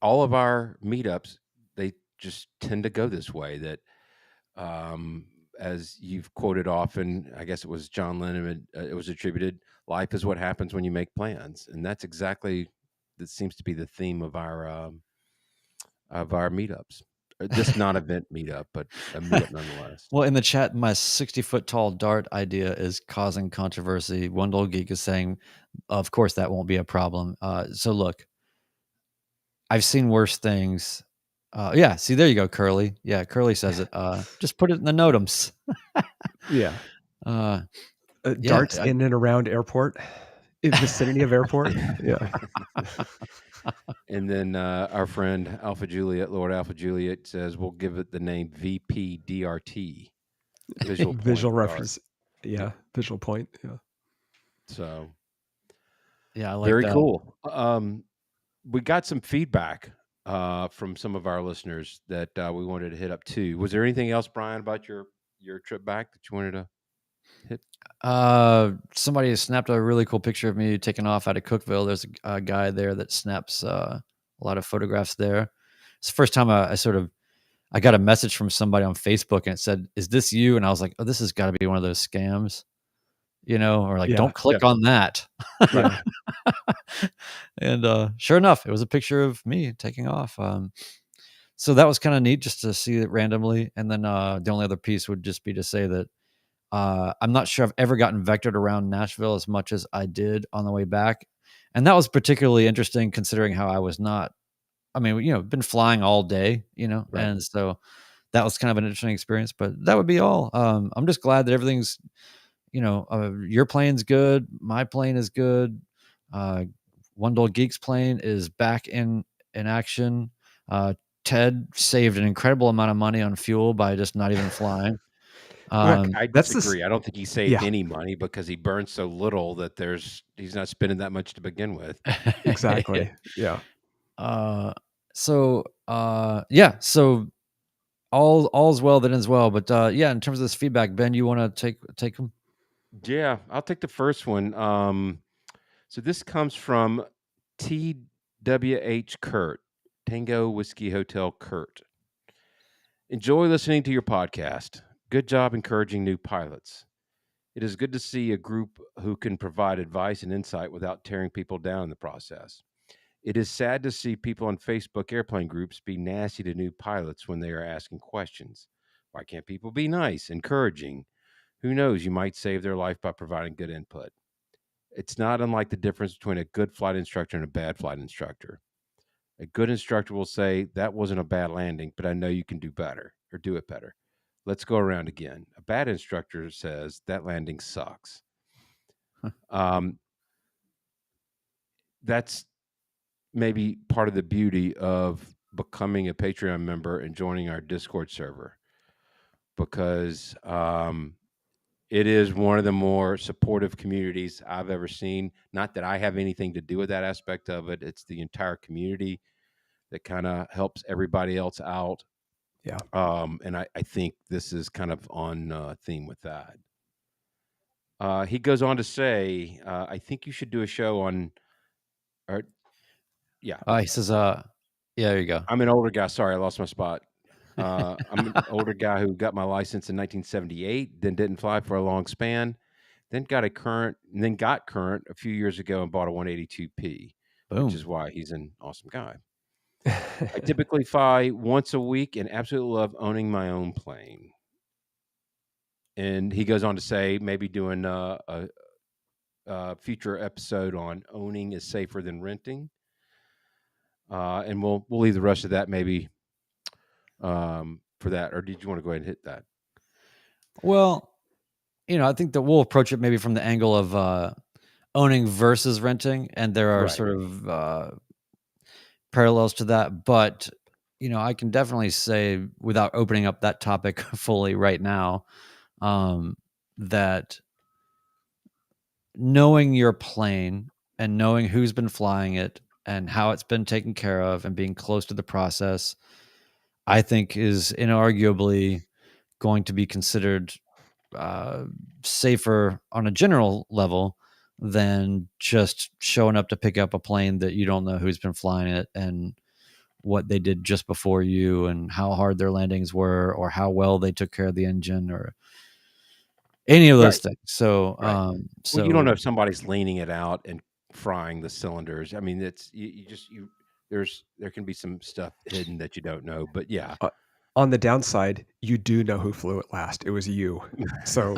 all of our meetups, they just tend to go this way, that as you've quoted often, I guess it was John Lennon, it was attributed, life is what happens when you make plans. And that seems to be the theme of our meetups. This non-event meetup, but a meetup nonetheless. Well, in the chat, my 60-foot tall dart idea is causing controversy. Wendell Geek is saying, of course, that won't be a problem. So look, I've seen worse things. See, there you go, Curly. Yeah, Curly says it. Just put it in the notams. Darts in and around airport, in vicinity of airport. Yeah. And then our friend Lord Alpha Juliet says we'll give it the name VPDRT. Visual reference. Yeah, visual point. Yeah. So. Yeah, I like very that. Cool. We got some feedback from some of our listeners that we wanted to hit up too. Was there anything else, Brian, about your trip back that you wanted to hit? Somebody snapped a really cool picture of me taking off out of Cookeville. There's a guy there that snaps a lot of photographs there. It's the first time I got a message from somebody on Facebook and it said, "Is this you?" And I was like, "Oh, this has got to be one of those scams." or like, Yeah, don't click on that. yeah. And sure enough, it was a picture of me taking off. So that was kind of neat just to see it randomly. And then the only other piece would just be to say that I'm not sure I've ever gotten vectored around Nashville as much as I did on the way back. And that was particularly interesting considering how I was not, been flying all day, Right. and so that was kind of an interesting experience, but that would be all. I'm just glad that everything's, your plane's good. My plane is good. Wondle Geek's plane is back in action. Ted saved an incredible amount of money on fuel by just not even flying. I That's disagree. I don't think he saved Yeah. any money because he burned so little that he's not spending that much to begin with. Exactly. Yeah. So so all's well that ends well. But in terms of this feedback, Ben, you want to take them? Yeah, I'll take the first one. So this comes from TWH Kurt, Tango Whiskey Hotel Kurt. Enjoy listening to your podcast. Good job encouraging new pilots. It is good to see a group who can provide advice and insight without tearing people down in the process. It is sad to see people on Facebook airplane groups be nasty to new pilots when they are asking questions. Why can't people be nice, encouraging? Who knows, you might save their life by providing good input. It's not unlike the difference between a good flight instructor and a bad flight instructor. A good instructor will say, that wasn't a bad landing, but I know you can do better or do it better. Let's go around again. A bad instructor says, that landing sucks. That's maybe part of the beauty of becoming a Patreon member and joining our Discord server, because it is one of the more supportive communities I've ever seen. Not that I have anything to do with that aspect of it. It's the entire community that kind of helps everybody else out. Yeah. And I think this is kind of on theme with that. He goes on to say, I think you should do a show on, He says, there you go. I'm an older guy. Sorry, I lost my spot. I'm an older guy who got my license in 1978, then didn't fly for a long span, then got current a few years ago and bought a 182P, which is why he's an awesome guy. I typically fly once a week and absolutely love owning my own plane. And he goes on to say maybe doing a future episode on owning is safer than renting. And we'll leave the rest of that maybe for that. Or did you want to go ahead and hit that? Well, I think that we'll approach it maybe from the angle of owning versus renting, and there are sort of parallels to that. But I can definitely say, without opening up that topic fully right now, that knowing your plane and knowing who's been flying it and how it's been taken care of and being close to the process, I think is inarguably going to be considered safer on a general level than just showing up to pick up a plane that you don't know who's been flying it and what they did just before you and how hard their landings were or how well they took care of the engine or any of those things. So, so you don't know if somebody's leaning it out and frying the cylinders. I mean, it's there can be some stuff hidden that you don't know, but yeah. On the downside, you do know who flew it last. It was you. So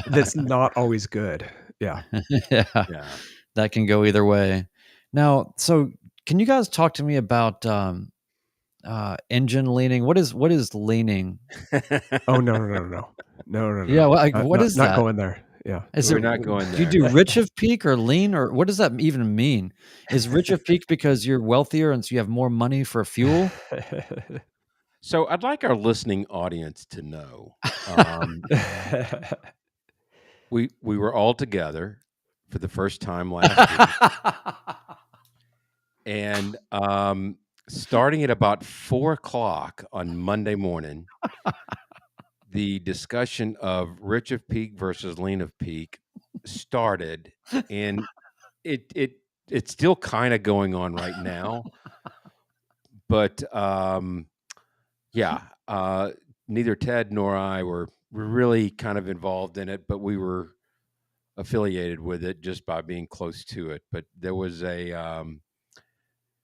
that's not always good. Yeah. Yeah. That can go either way. Now, so can you guys talk to me about engine leaning? What is leaning? Oh, no. Yeah, what is that? Not going there. Yeah. We're not going there. Do you do rich of peak or lean, or what does that even mean? Is rich of peak because you're wealthier and so you have more money for fuel? So I'd like our listening audience to know. We were all together for the first time last week. And starting at about 4:00 on Monday morning, the discussion of rich of peak versus lean of peak started, and it's still kind of going on right now. But neither Ted nor I were really kind of involved in it, but we were affiliated with it just by being close to it. But there was a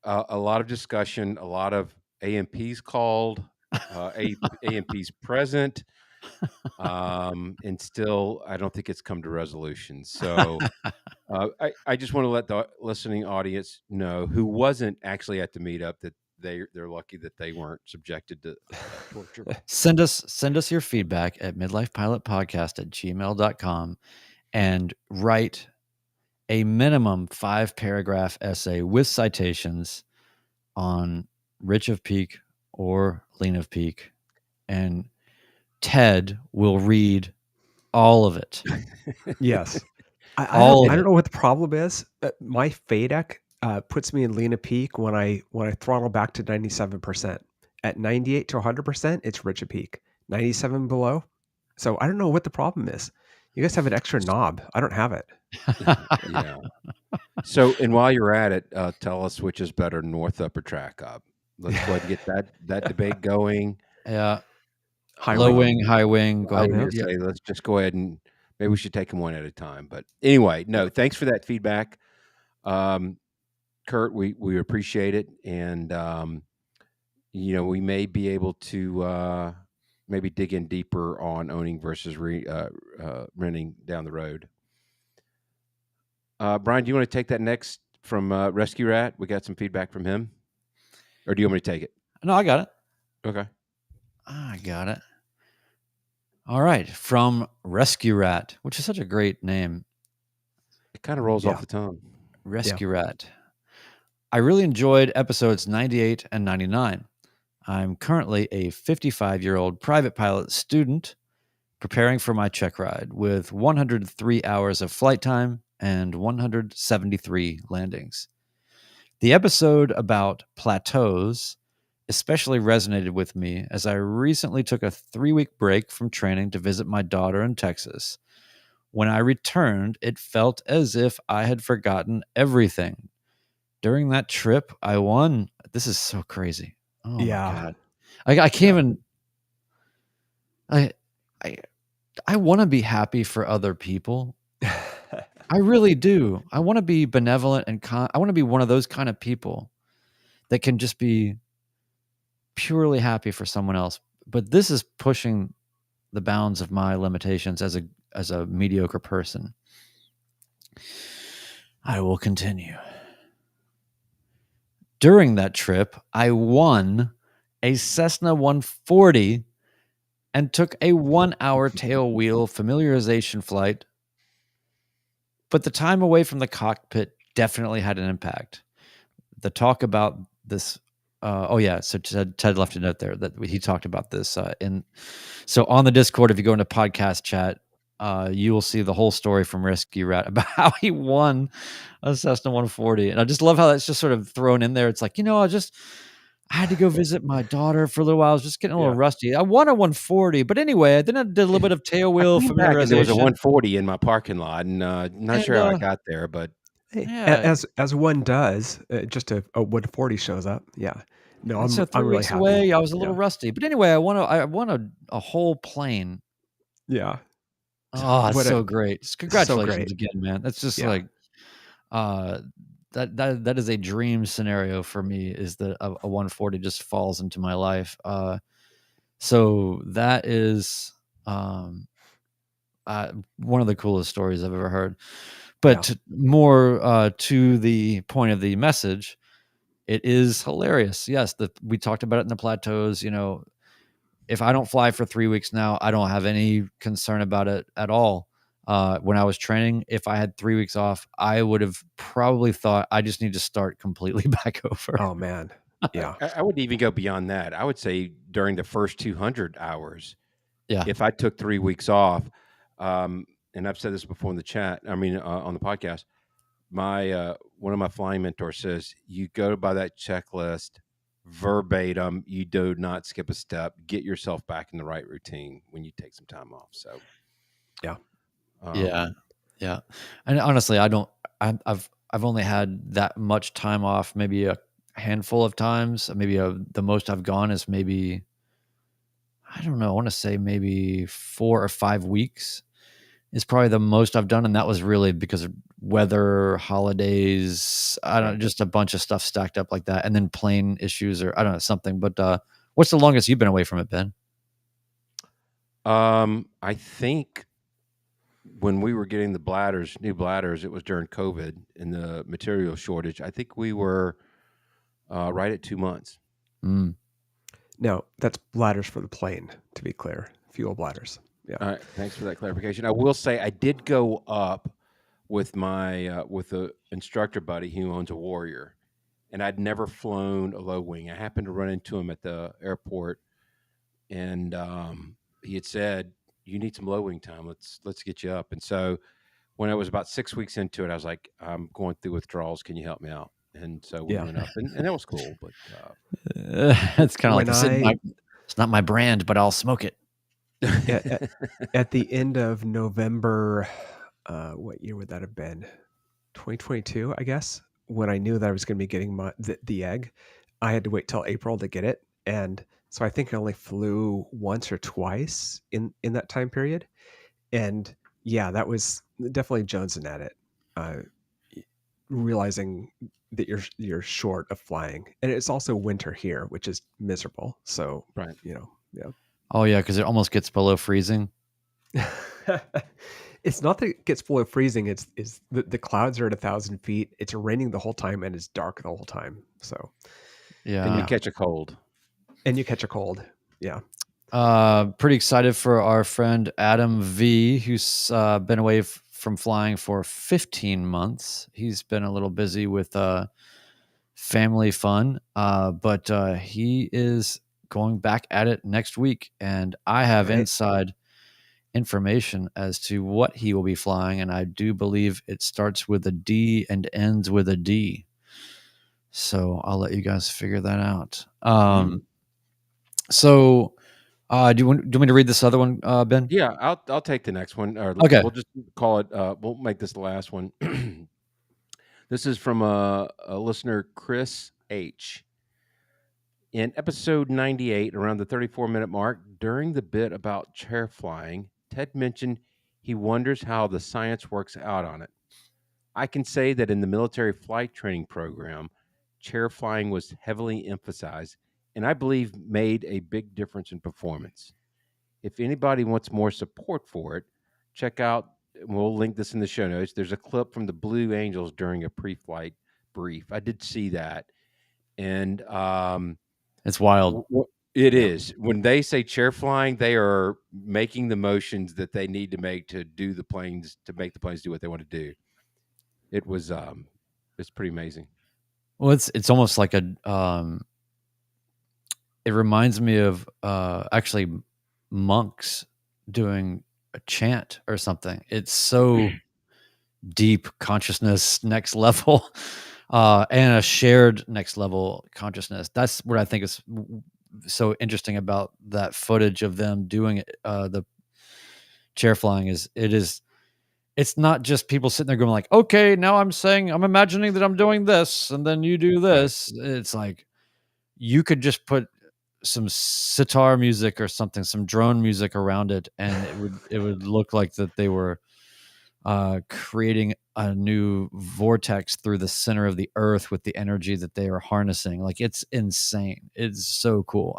lot of discussion, a lot of AMPs called, AMPs present, and still, I don't think it's come to resolution. So I just want to let the listening audience know who wasn't actually at the meetup that they're lucky that they weren't subjected to torture. Send us your feedback at midlifepilotpodcast@gmail.com and write a minimum 5-paragraph essay with citations on Rich of Peak or Lean of Peak, and Ted will read all of it. Yes. I All don't of it. know what the problem is. My FADEC puts me in lean of peak when I throttle back to 97%. At 98 to 100%, it's rich of peak. 97 below. So I don't know what the problem is. You guys have an extra knob. I don't have it. Yeah. So, and while you're at it, tell us which is better, north up or track up. Let's go ahead and get that debate going. Yeah. High Low wing. wing, high wing. Go I ahead. was gonna say, let's just go ahead and maybe we should take them one at a time. But anyway, no, thanks for that feedback, Kurt. We appreciate it, and we may be able to maybe dig in deeper on owning versus renting down the road. Brian, do you want to take that next from Rescue Rat? We got some feedback from him, or do you want me to take it? No, I got it. Okay, I got it. All right, from Rescue Rat, which is such a great name. It kind of rolls off the tongue. Rescue Rat. I really enjoyed episodes 98 and 99. I'm currently a 55-year-old private pilot student preparing for my check ride with 103 hours of flight time and 173 landings. The episode about plateaus especially resonated with me as I recently took a 3-week break from training to visit my daughter in Texas. When I returned, it felt as if I had forgotten everything. During that trip, I won. This is so crazy. Oh Yeah. my God. I can't even. I want to be happy for other people. I really do. I want to be benevolent and I want to be one of those kind of people that can just be purely happy for someone else. But this is pushing the bounds of my limitations as a mediocre person. I will continue. During that trip, I won a Cessna 140 and took a 1-hour tail wheel familiarization flight. But the time away from the cockpit definitely had an impact. The talk about this, so Ted left a note there that he talked about this. So on the Discord, if you go into podcast chat, you will see the whole story from Rescue Rat about how he won a Cessna 140. And I just love how that's just sort of thrown in there. It's like, I had to go visit my daughter for a little while. I was just getting a little rusty. I won a 140, but anyway, then I did a little bit of tail wheel familiarization. There was a 140 in my parking lot, and not sure how I got there, but hey, as one does, just a 140 shows up. Yeah, no, I'm really weeks happy. Away, I was a little rusty, but anyway, I won a whole plane. Yeah. Oh, it's so great! Congratulations again, man. That's just like that is a dream scenario for me, is that a 140 just falls into my life. So that is one of the coolest stories I've ever heard. But more to the point of the message, it is hilarious. Yes, we talked about it in the plateaus. If I don't fly for 3 weeks now, I don't have any concern about it at all. When I was training, if I had 3 weeks off, I would have probably thought I just need to start completely back over. Oh man. Yeah. I would even go beyond that. I would say during the first 200 hours, if I took 3 weeks off, and I've said this before in the chat, on the podcast, one of my flying mentors says, you go by that checklist verbatim, you do not skip a step, get yourself back in the right routine when you take some time off. So yeah. And honestly, I've only had that much time off, maybe a handful of times. Maybe the most I've gone is maybe, I don't know, I want to say maybe 4 or 5 weeks. is probably the most I've done, and that was really because of weather, holidays, I don't know, just a bunch of stuff stacked up like that, and then plane issues or I don't know, something. But what's the longest you've been away from it, Ben? I think when we were getting the new bladders, it was during COVID and the material shortage. I think we were right at 2 months. Mm. No, that's bladders for the plane, to be clear. Fuel bladders. Yeah. All right. Thanks for that clarification. I will say I did go up with my with the instructor buddy who owns a Warrior, and I'd never flown a low wing. I happened to run into him at the airport, and he had said, "You need some low wing time. Let's get you up." And so when I was about 6 weeks into it, I was like, "I'm going through withdrawals. Can you help me out?" And so we went up, and that was cool. But it's kind of like it's not my brand, but I'll smoke it. At the end of November, what year would that have been? 2022, I guess. When I knew that I was going to be getting the egg, I had to wait till April to get it, and so I think I only flew once or twice in that time period. And yeah, that was definitely jonesing at it, realizing that you're short of flying, and it's also winter here, which is miserable. So right, yeah. Oh yeah, because it almost gets below freezing. It's not that it gets below freezing. It's the clouds are at 1,000 feet. It's raining the whole time and it's dark the whole time. So yeah, and you catch a cold. Yeah. Pretty excited for our friend Adam V, who's been away from flying for 15 months. He's been a little busy with family fun, but he is going back at it next week, and I have inside information as to what he will be flying, and I do believe it starts with a D and ends with a D. So I'll let you guys figure that out. So do you want me to read this other one, Ben? Yeah, I'll take the next one. Or okay, we'll just call it. We'll make this the last one. This is from a listener, Chris H. In episode 98, around the 34-minute mark, during the bit about chair flying, Ted mentioned he wonders how the science works out on it. I can say that in the military flight training program, chair flying was heavily emphasized, and I believe made a big difference in performance. If anybody wants more support for it, check out, we'll link this in the show notes. There's a clip from the Blue Angels during a pre-flight brief. I did see that. And it's wild. It is. When they say chair flying, they are making the motions that they need to make to do the planes, to make the planes do what they want to do. It was it's pretty amazing. Well, it's almost like a it reminds me of actually monks doing a chant or something. It's so deep consciousness, next level, and a shared next level consciousness. That's what I think is so interesting about that footage of them doing it. The chair flying it's not just people sitting there going like, okay, now I'm imagining that I'm doing this, and then you do this. Right. It's like you could just put some sitar music or something, some drone music around it, and it would look like that they were creating a new vortex through the center of the earth with the energy that they are harnessing. Like, it's insane. It's so cool.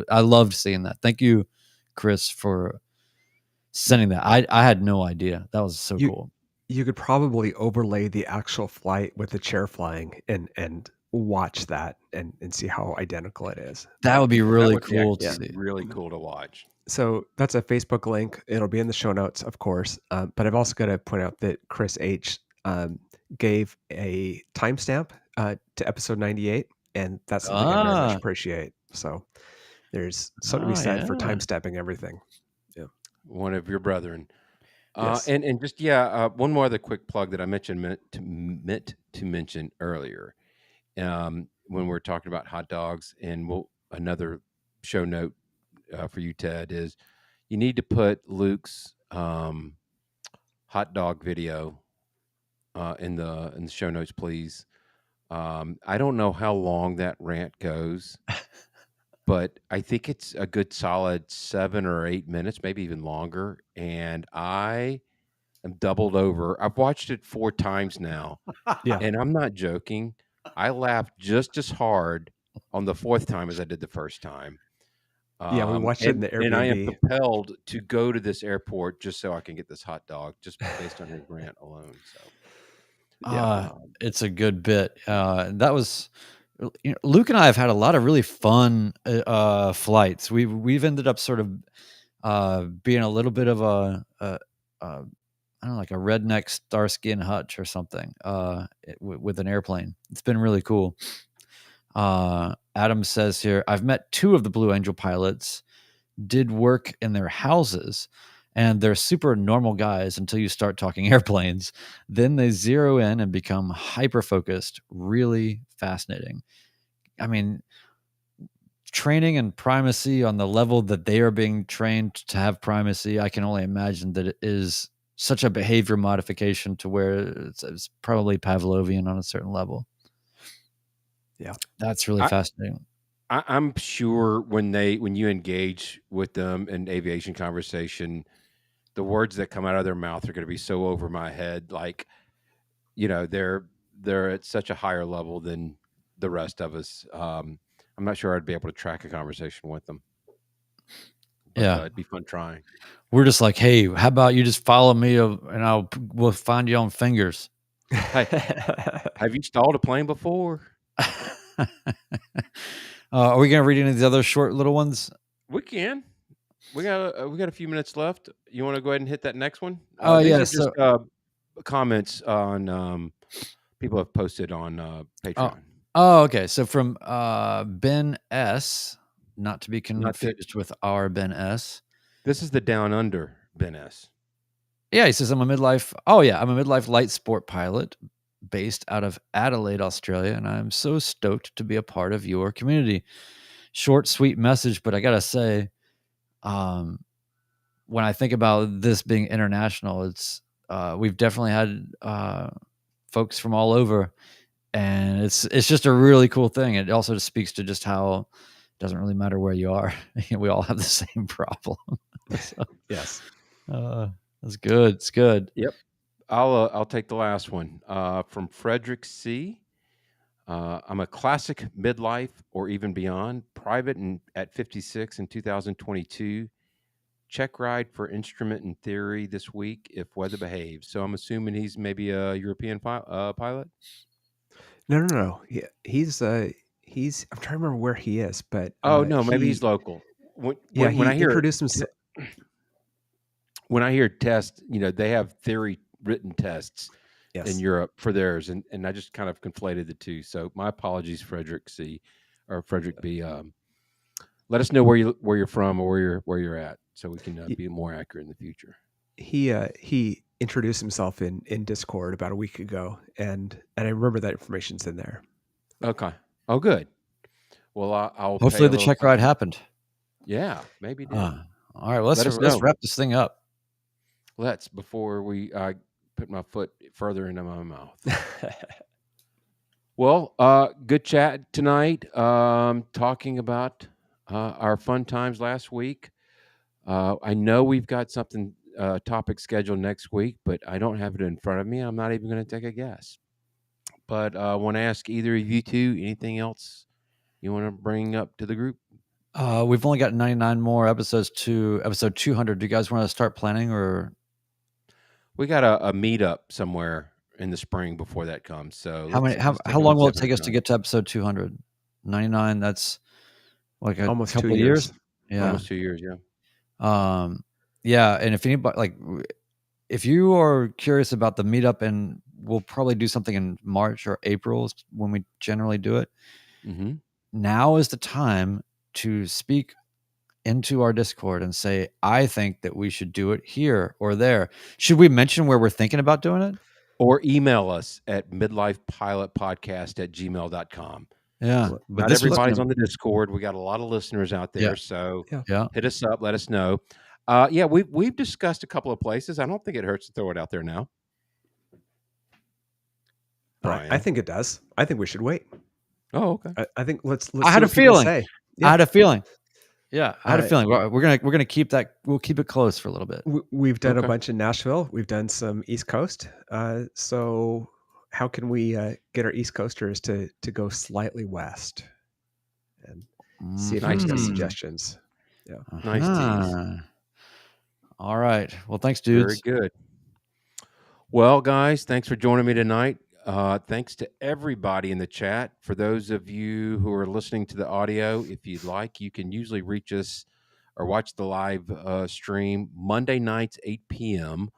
I loved seeing that. Thank you, Chris, for sending that. I had no idea. That was so cool. You could probably overlay the actual flight with the chair flying and watch that and see how identical it is. That would be really cool to see. Really cool to watch. So that's a Facebook link. It'll be in the show notes, of course. But I've also got to point out that Chris H gave a timestamp to episode 98, and that's something I very much appreciate. So there's something to be said for timestamping everything. Yeah, one of your brethren. Yes. And just one more other quick plug that I meant to mention earlier. When we're talking about hot dogs, and another show note for you, Ted, is you need to put Luke's hot dog video in the show notes, please. I don't know how long that rant goes, but I think it's a good solid 7 or 8 minutes, maybe even longer. And I am doubled over. I've watched it 4 times now, Yeah. and I'm not joking. I laughed just as hard on the 4th time as I did the first time. Yeah, we watched it in the And I am Airbnb. compelled to go to this airport just so I can get this hot dog, just based on his rant alone. So, It's a good bit. That was, Luke and I have had a lot of really fun flights. We've ended up sort of being a little bit of a I don't know, like a redneck Starsky and Hutch or something with an airplane. It's been really cool. Adam says here, I've met 2 of the Blue Angel pilots, did work in their houses, and they're super normal guys until you start talking airplanes. Then they zero in and become hyper-focused. Really fascinating. I mean, training and primacy on the level that they are being trained to have primacy, I can only imagine that it is such a behavior modification to where it's probably Pavlovian on a certain level. Yeah. That's really fascinating. I'm sure when you engage with them in aviation conversation, the words that come out of their mouth are going to be so over my head. Like, they're at such a higher level than the rest of us. I'm not sure I'd be able to track a conversation with them. But, it'd be fun trying. We're just like, hey, how about you just follow me and we'll find you on fingers. Hey, have you stalled a plane before? Are we going to read any of these other short little ones? We can. We got a few minutes left. You want to go ahead and hit that next one? Yeah. These are just comments on people have posted on Patreon. Okay. So from Ben S, not to be confused with our Ben S. This is the Down Under Ben S. Yeah, he says, I'm a midlife light sport pilot based out of Adelaide, Australia, and I'm so stoked to be a part of your community. Short, sweet message, but I gotta say, when I think about this being international, it's we've definitely had folks from all over, and it's just a really cool thing. It also just speaks to just how it doesn't really matter where you are. We all have the same problem. So, yes. That's good. It's good. Yep. I'll take the last one from Frederick C. I'm a classic midlife or even beyond private at 56 in 2022. Check ride for instrument and theory this week if weather behaves. So I'm assuming he's maybe a European pilot. No. He's I'm trying to remember where he is, but maybe he's local. When he I hear introduced himself. When I hear tests, they have theory written tests in Europe for theirs, and I just kind of conflated the two. So my apologies, Frederick C. or Frederick B. Let us know where you're from or where you're at, so we can be more accurate in the future. He introduced himself in Discord about a week ago, and I remember that information's in there. Okay. Oh, good. Well, I'll hopefully the check ride happened. Yeah, maybe it did. All right, let's wrap this thing up. Let's, before we put my foot further into my mouth. Well, good chat tonight. Talking about our fun times last week. I know we've got something topic scheduled next week, but I don't have it in front of me. I'm not even going to take a guess. But I want to ask either of you two, anything else you want to bring up to the group? We've only got 99 more episodes to episode 200. Do you guys want to start planning, or? We got a meetup somewhere in the spring before that comes. So how long will it take us to get to episode 200? 99. That's like almost couple 2 years. Yeah, almost 2 years. Yeah. Yeah, and if anybody if you are curious about the meetup, and we'll probably do something in March or April when we generally do it. Mm-hmm. Now is the time to speak into our Discord and say, I think that we should do it here or there. Should we mention where we're thinking about doing it? Or email us at midlifepilotpodcast@gmail.com. Yeah. But not everybody's on the Discord. We got a lot of listeners out there. So hit us up. Let us know. We've discussed a couple of places. I don't think it hurts to throw it out there now. Brian. I think it does. I think we should wait. Oh, okay. I think let's I had a feeling. Yeah. I had a feeling. Yeah, I had a feeling we're gonna keep that. We'll keep it close for a little bit. We've done a Okay. bunch in Nashville. We've done some East Coast. So how can we get our East Coasters to go slightly west? And see if we can get tease. suggestions. Yeah. Nice tease. All right. Well, thanks, Very dudes. good. Well, guys, thanks for joining me tonight. Thanks to everybody in the chat. For those of you who are listening to the audio, if you'd like, you can usually reach us or watch the live stream Monday nights, 8 p.m.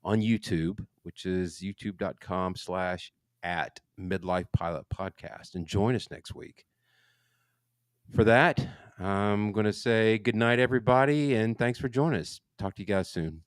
on YouTube, which is youtube.com/@midlifepilotpodcast. And join us next week. For that, I'm going to say good night, everybody, and thanks for joining us. Talk to you guys soon.